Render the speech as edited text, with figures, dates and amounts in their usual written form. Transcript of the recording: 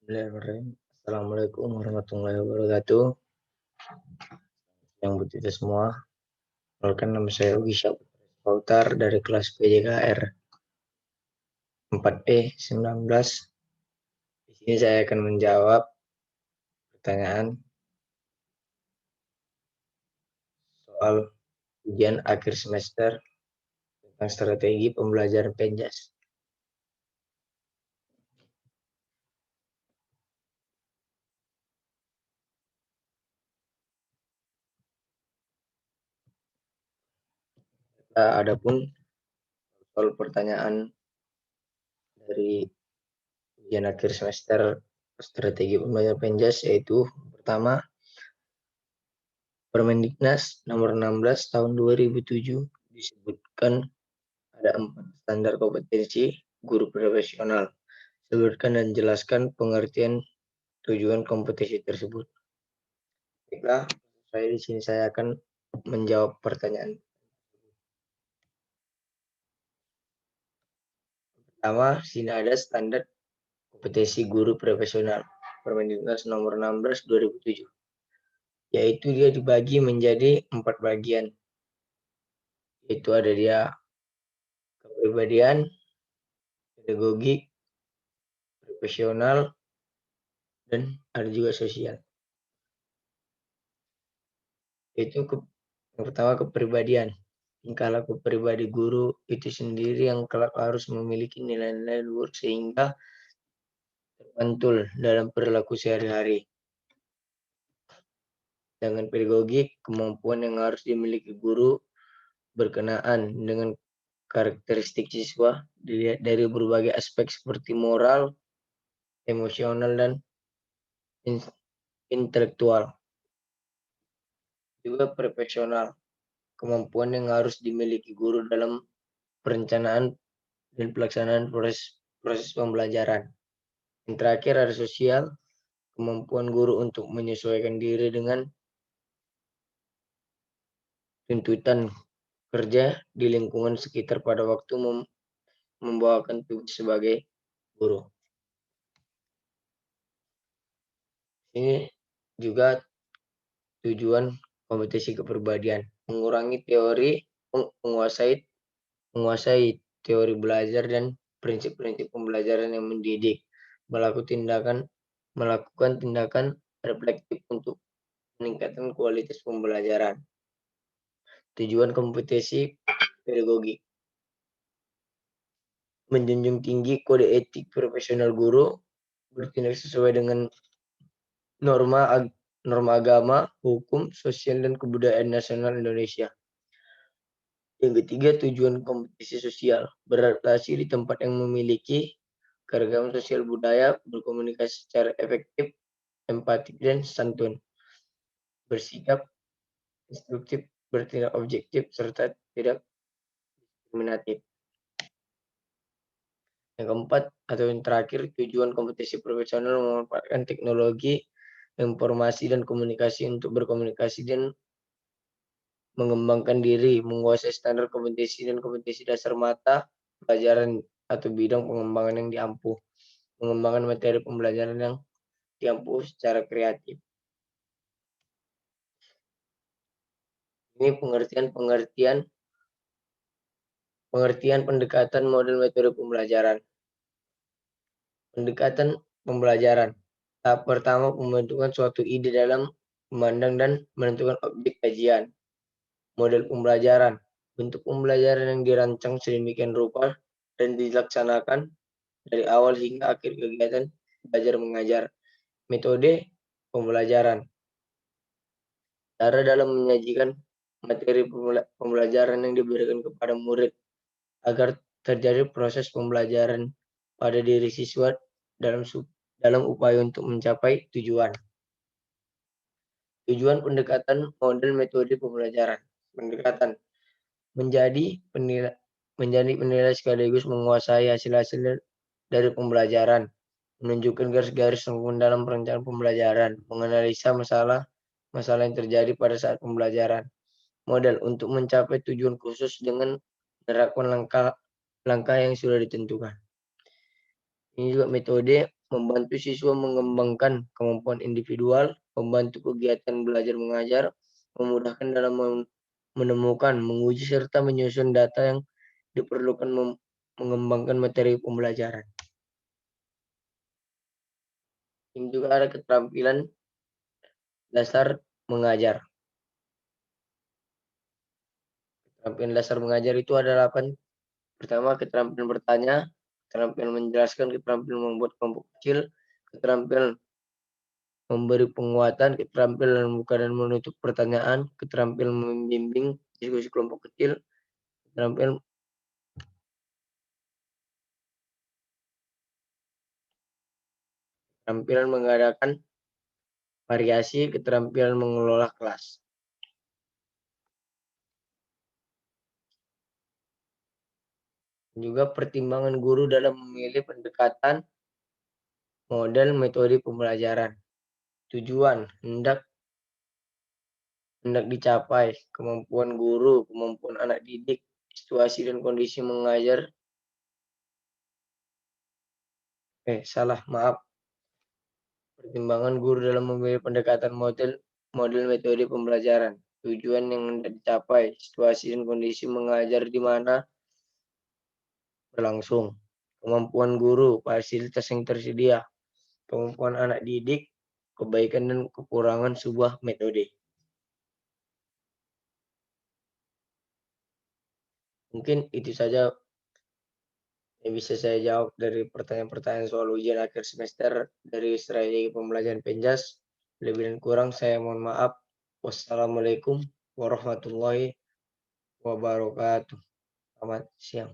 Bismillahirrahmanirrahim. Assalamualaikum warahmatullahi wabarakatuh. Yang bertujuh semua, perkenalkan nama saya Ugi Syafautar dari kelas PJKR 4E19. Di sini saya akan menjawab pertanyaan soal ujian akhir semester tentang strategi pembelajaran Penjas. Adapun soal pertanyaan dari ujian akhir semester strategi pembelajaran Penjas, yaitu pertama, Permendiknas nomor 16 tahun 2007 disebutkan ada 4 standar kompetensi guru profesional. Sebutkan dan jelaskan pengertian tujuan kompetensi tersebut. Baiklah, di sini saya akan menjawab pertanyaan. Pertama, sini ada standar kompetensi guru profesional Permendiknas nomor 16 2007. Yaitu dia dibagi menjadi 4 bagian. Yaitu ada dia kepribadian, pedagogik, profesional, dan ada juga sosial. Itu yang pertama kepribadian. Tingkah laku pribadi guru itu sendiri yang kelak harus memiliki nilai-nilai luhur sehingga terpantul dalam perilaku sehari-hari. Dengan pedagogik, kemampuan yang harus dimiliki guru berkenaan dengan karakteristik siswa dilihat dari berbagai aspek seperti moral, emosional, dan intelektual. Juga profesional, kemampuan yang harus dimiliki guru dalam perencanaan dan pelaksanaan proses pembelajaran. Yang terakhir ada sosial, kemampuan guru untuk menyesuaikan diri dengan tuntutan kerja di lingkungan sekitar pada waktu membawakan tugas sebagai guru. Ini juga tujuan kompetensi kepribadian, mengurangi teori, menguasai teori belajar dan prinsip-prinsip pembelajaran yang mendidik, melakukan tindakan reflektif untuk meningkatkan kualitas pembelajaran. Tujuan kompetensi pedagogi, menjunjung tinggi kode etik profesional guru, bertindak sesuai dengan norma agama, hukum, sosial, dan kebudayaan nasional Indonesia. Yang ketiga, tujuan kompetensi sosial, beradaptasi di tempat yang memiliki keragaman sosial budaya, berkomunikasi secara efektif, empatik, dan santun, bersikap instruktif, bertindak objektif, serta tidak diskriminatif. Yang keempat atau yang terakhir, tujuan kompetensi profesional memanfaatkan teknologi, informasi, dan komunikasi untuk berkomunikasi dan mengembangkan diri, menguasai standar kompetensi dan kompetensi dasar mata pelajaran atau bidang pengembangan yang diampu, mengembangkan materi pembelajaran yang diampu secara kreatif. Ini pengertian pendekatan model metode pembelajaran. Pendekatan pembelajaran. Tahap pertama, pembentukan suatu ide dalam memandang dan menentukan objek kajian. Model pembelajaran. Bentuk pembelajaran yang dirancang sedemikian rupa dan dilaksanakan dari awal hingga akhir kegiatan belajar mengajar. Metode pembelajaran. Cara dalam menyajikan materi pembelajaran yang diberikan kepada murid agar terjadi proses pembelajaran pada diri siswa dalam dalam upaya untuk mencapai tujuan. Tujuan pendekatan model metode pembelajaran. Pendekatan menjadi penilai sekaligus menguasai hasil-hasil dari pembelajaran, menunjukkan garis-garis maupun dalam perencanaan pembelajaran, menganalisa masalah yang terjadi pada saat pembelajaran. Model untuk mencapai tujuan khusus dengan menerapkan langkah yang sudah ditentukan. Ini juga metode membantu siswa mengembangkan kemampuan individual, membantu kegiatan belajar mengajar, memudahkan dalam menemukan, menguji serta menyusun data yang diperlukan mengembangkan materi pembelajaran. Ini juga ada keterampilan dasar mengajar. Keterampilan dasar mengajar itu ada 8. Pertama, keterampilan bertanya, keterampilan menjelaskan, keterampilan membuat kelompok kecil, keterampilan memberi penguatan, keterampilan membuka dan menutup pertanyaan, keterampilan membimbing diskusi kelompok kecil, keterampilan mengadakan variasi, keterampilan mengelola kelas. Juga pertimbangan guru dalam memilih pendekatan model metode pembelajaran. Tujuan hendak dicapai, kemampuan guru, kemampuan anak didik, situasi dan kondisi mengajar. Pertimbangan guru dalam memilih pendekatan model metode pembelajaran. Tujuan yang hendak dicapai, situasi dan kondisi mengajar di mana berlangsung. Kemampuan guru, fasilitas yang tersedia, kemampuan anak didik, kebaikan dan kekurangan sebuah metode. Mungkin itu saja yang bisa saya jawab dari pertanyaan-pertanyaan soal ujian akhir semester dari strategi pembelajaran Penjas. Lebih dan kurang saya mohon maaf. Wassalamualaikum warahmatullahi wabarakatuh. Selamat siang.